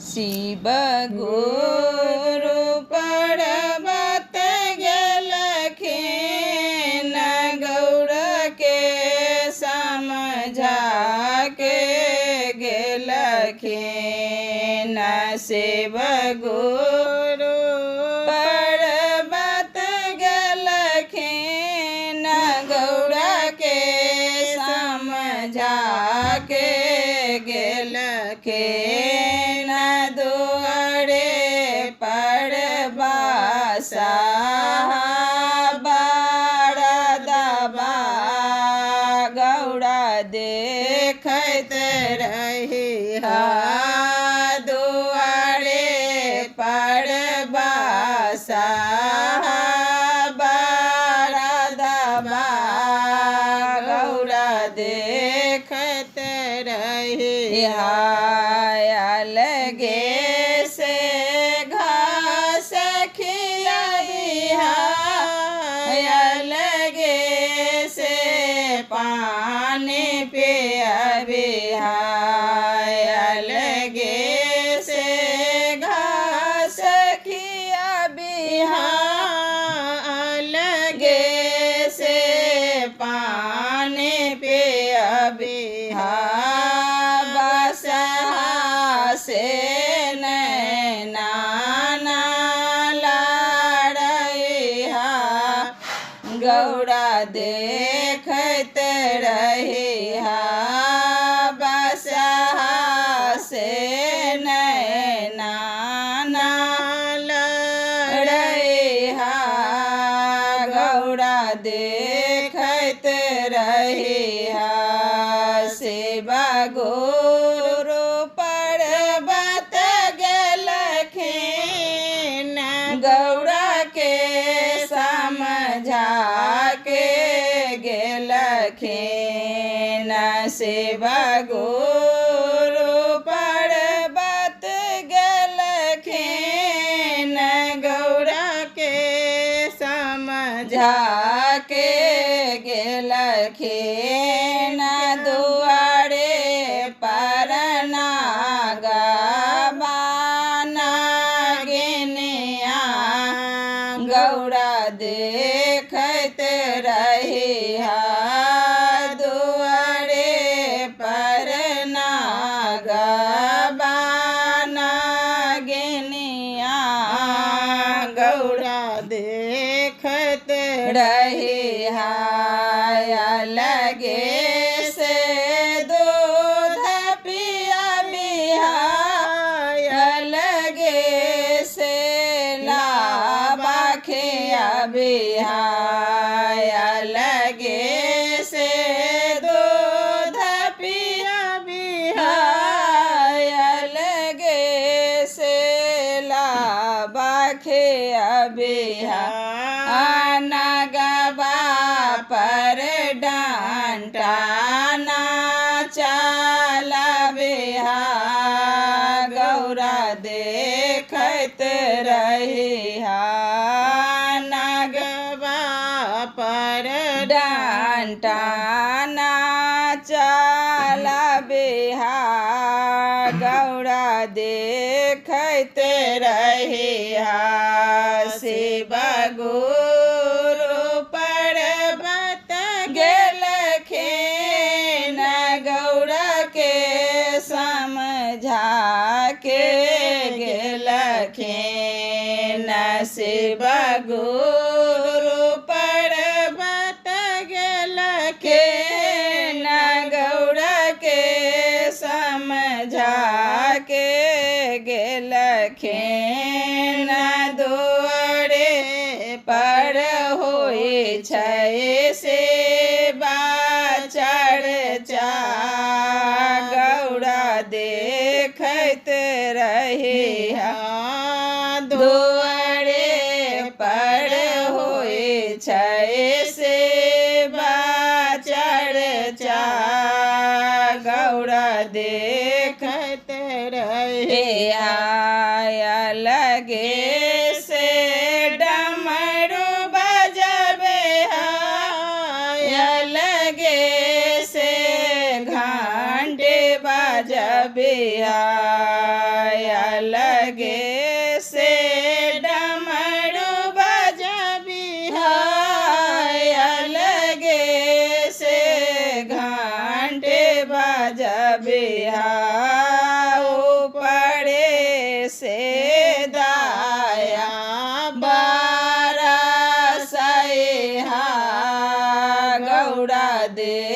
शिव गुरु पर्वत गेलखिन गौर के समझा के गेलखिन। शिव गुरु पर्वत गेलखिन गौर के समझा के गेलखिन। दुआरे पर बासा दबा गौरा देखत रही दुआरे पर बासा दबा गौरा देखत रही। अलगे से घास खियाबिहा अलगे से पानी पियाबिहा अलगे से घास खियाबिहा अलगे से पानी पियाबिहा। से नैना लाड़िहा गौरा देखत रहिहा बसहा से नैना लाड़िहा गौरा देखत रहिहा। शिव गुरु पर्वत गेलखिन गौरा के समझा के गेलखिन। शिव गुरु पर्वत गेलखिन गौरा के समझा के गेलखिन। दुआरे पर नागिनिया गौरा देखत रहिहा दुआरे पर नागिनिया गौरा देखत रहिहा। अलगे से दूध पियाबिहा अलगे से लाबा खियाबिहा अलगे से दूध पियाबिहा अलगे से लाबा खियाबिहा। नगबा पर डांटा चलबिहा गौरा देखत रहिहा नगबा पर डांटा चलबिहा गौरा देखत रहिहा। शिव गुरु पर्वत गेलखिन गौरा के समझा के गेलखिन। शिव गुरु पर्वत गेलखिन गौरा के समझा के गेलखिन। दुआरे पर होई छै सेवा चर्चा गौरा देखत रहिहा दुआरे पर होई छै सेवा चर्चा गौरा देखत रहिहा। अलगे से डमरू बजबिहा अलगे से घंटे बजबिहा बेहा पड़े से दाया बरसै हा गौड़ा दे